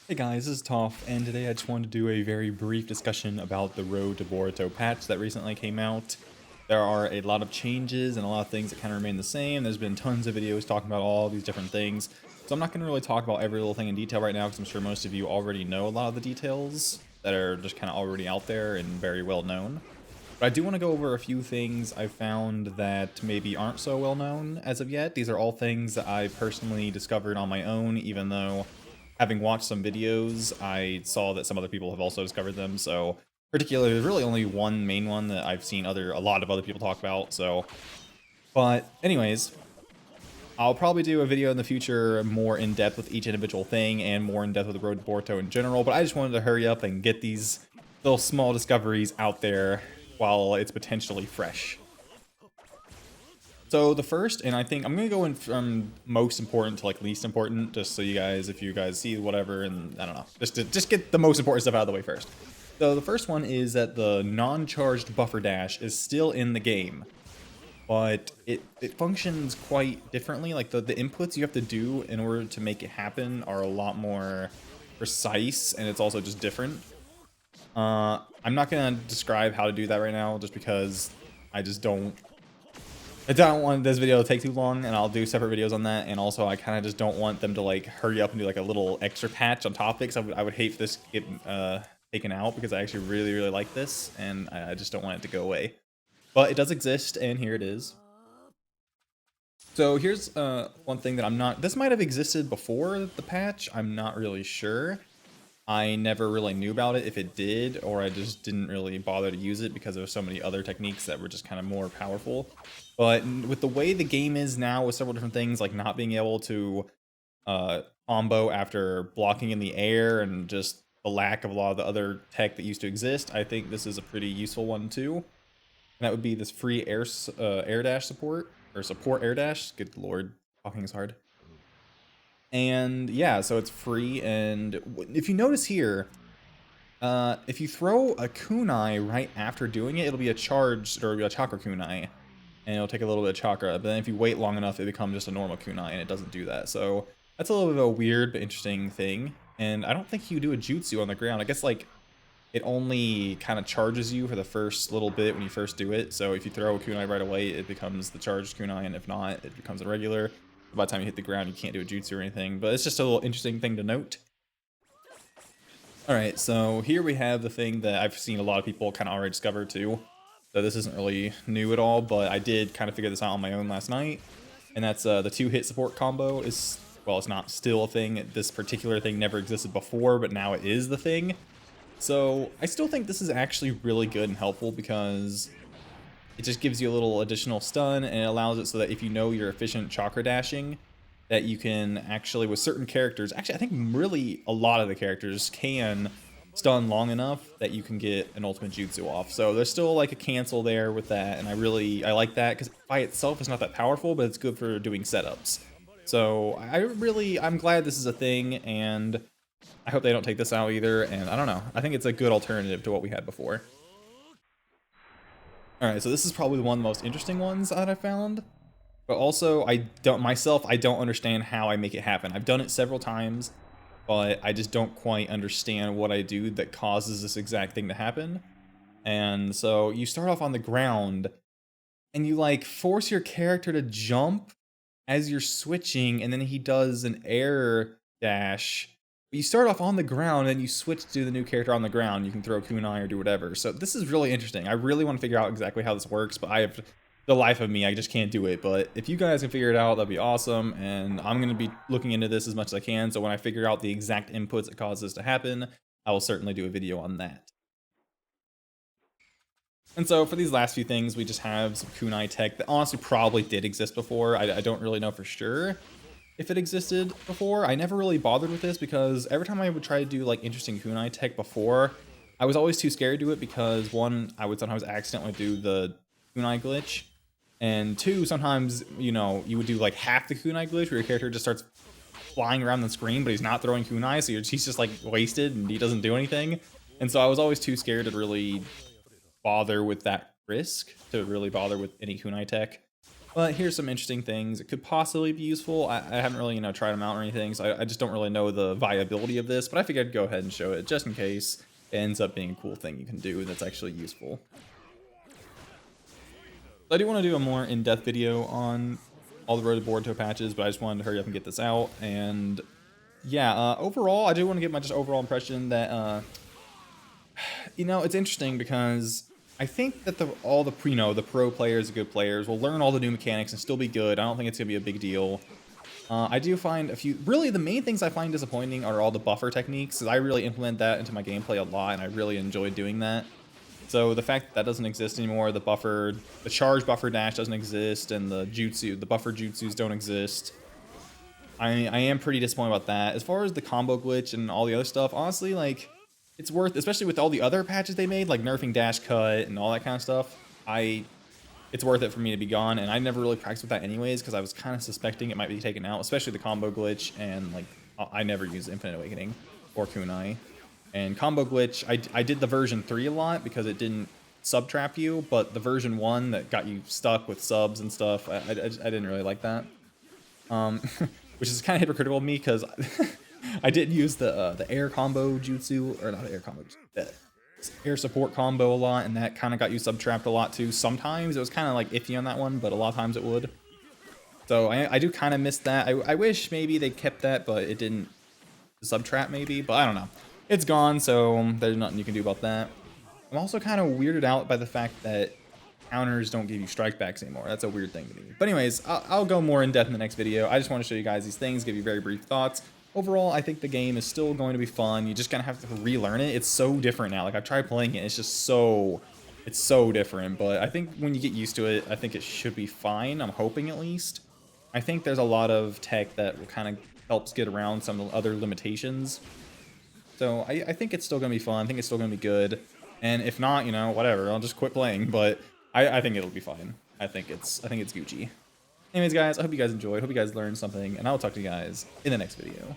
Hey guys, this is Toph, and today I just wanted to do a very brief discussion about the Road to Boruto patch that recently came out. There are a lot of changes and a lot of things that kind of remain the same. There's been tons of videos talking about all these different things, so I'm not going to really talk about every little thing in detail right now because I'm sure most of you already know a lot of the details that are just kind of already out there and very well known. But I do want to go over a few things I found that maybe aren't so well known as of yet. These are all things that I personally discovered on my own, even though having watched some videos, I saw that some other people have also discovered them. So particularly, there's really only one main one that I've seen a lot of other people talk about. So, but anyways, I'll probably do a video in the future more in depth with each individual thing and more in depth with the Road to Boruto in general. But I just wanted to hurry up and get these little small discoveries out there while it's potentially fresh. So the first, and I think I'm gonna go in from most important to like least important, just so you guys, if you guys see whatever, and I don't know, just get the most important stuff out of the way first. So the first one is that the non-charged buffer dash is still in the game, but it functions quite differently. Like the inputs you have to do in order to make it happen are a lot more precise, and it's also just different. I'm not gonna describe how to do that right now, just because I don't want this video to take too long, and I'll do separate videos on that. And also, I kind of just don't want them to like hurry up and do like a little extra patch on topics. I would hate for this to get taken out because I actually really like this, and I just don't want it to go away. But it does exist, and here it is. So here's one thing that I'm not. This might have existed before the patch. I'm not really sure. I never really knew about it if it did, or I just didn't really bother to use it because there were so many other techniques that were just kind of more powerful. But with the way the game is now, with several different things like not being able to combo after blocking in the air and just the lack of a lot of the other tech that used to exist, I think this is a pretty useful one too. And that would be this free air dash support, or support air dash. Good lord, talking is hard. And yeah, so it's free, and if you notice here, if you throw a kunai right after doing it, it'll be a charged, or a chakra kunai, and it'll take a little bit of chakra, but then if you wait long enough, it becomes just a normal kunai, and it doesn't do that. So that's a little bit of a weird but interesting thing, and I don't think you do a jutsu on the ground. I guess, like, it only kind of charges you for the first little bit when you first do it, so if you throw a kunai right away, it becomes the charged kunai, and if not, it becomes a regular. By the time you hit the ground, you can't do a jutsu or anything, but it's just a little interesting thing to note. Alright, so here we have the thing that I've seen a lot of people kind of already discover too. So this isn't really new at all, but I did kind of figure this out on my own last night. And that's the 2-hit support combo is, well, it's not still a thing. This particular thing never existed before, but now it is the thing. So I still think this is actually really good and helpful because it just gives you a little additional stun, and it allows it so that if you know you're efficient chakra dashing, that you can actually, with certain characters, actually I think really a lot of the characters can stun long enough that you can get an ultimate jutsu off. So there's still like a cancel there with that, and I like that because by itself it's not that powerful, but it's good for doing setups. So I'm glad this is a thing, and I hope they don't take this out either, and I don't know. I think it's a good alternative to what we had before. Alright, so this is probably one of the most interesting ones that I found. But also, I don't understand how I make it happen. I've done it several times, but I just don't quite understand what I do that causes this exact thing to happen. And so you start off on the ground, and you like force your character to jump as you're switching, and then he does an air dash. But you start off on the ground, and you switch to the new character on the ground. You can throw kunai or do whatever. So this is really interesting. I really want to figure out exactly how this works, but I have the life of me, I just can't do it. But if you guys can figure it out, that'd be awesome. And I'm going to be looking into this as much as I can. So when I figure out the exact inputs that cause this to happen, I will certainly do a video on that. And so for these last few things, we just have some kunai tech that honestly probably did exist before. I don't really know for sure if it existed before. I never really bothered with this because every time I would try to do like interesting kunai tech before, I was always too scared to do it because one, I would sometimes accidentally do the kunai glitch, and two, sometimes, you know, you would do like half the kunai glitch where your character just starts flying around the screen, but he's not throwing kunai, so he's just like wasted and he doesn't do anything. And so I was always too scared to really bother with that risk, to really bother with any kunai tech. But here's some interesting things. It could possibly be useful. I haven't really, tried them out or anything, so I just don't really know the viability of this, but I figured I'd go ahead and show it just in case it ends up being a cool thing you can do that's actually useful. I do want to do a more in-depth video on all the road to Boruto patches, but I just wanted to hurry up and get this out. And yeah, overall, I do want to get my just overall impression that, it's interesting because I think that all the pro players, the good players, will learn all the new mechanics and still be good. I don't think it's gonna be a big deal. I do find a few, really the main things I find disappointing are all the buffer techniques, because I really implement that into my gameplay a lot, and I really enjoy doing that. So the fact that doesn't exist anymore, the charge buffer dash doesn't exist, and the buffer jutsus don't exist. I am pretty disappointed about that. As far as the combo glitch and all the other stuff, honestly, like, it's worth, especially with all the other patches they made, like nerfing dash cut and all that kind of stuff, it's worth it for me to be gone, and I never really practiced with that anyways, because I was kind of suspecting it might be taken out, especially the combo glitch, and, like, I never used Infinite Awakening or Kunai. And combo glitch, I did the version 3 a lot because it didn't sub-trap you, but the version 1 that got you stuck with subs and stuff, I didn't really like that. Which is kind of hypocritical of me, because I did use the air combo jutsu, or not air combo, the air support combo a lot, and that kind of got you sub-trapped a lot too. Sometimes it was kind of like iffy on that one, but a lot of times it would. So I do kind of miss that. I wish maybe they kept that, but it didn't sub-trap maybe, but I don't know. It's gone, so there's nothing you can do about that. I'm also kind of weirded out by the fact that counters don't give you strikebacks anymore. That's a weird thing to me. But anyways, I'll go more in depth in the next video. I just want to show you guys these things, give you very brief thoughts. Overall, I think the game is still going to be fun. You just kind of have to relearn it. It's so different now. Like, I've tried playing it. It's just it's so different. But I think when you get used to it, I think it should be fine. I'm hoping at least. I think there's a lot of tech that will kind of helps get around some of the other limitations. So I think it's still going to be fun. I think it's still going to be good. And if not, whatever. I'll just quit playing. But I think it'll be fine. I think it's Gucci. Anyways, guys, I hope you guys enjoyed. Hope you guys learned something. And I'll talk to you guys in the next video.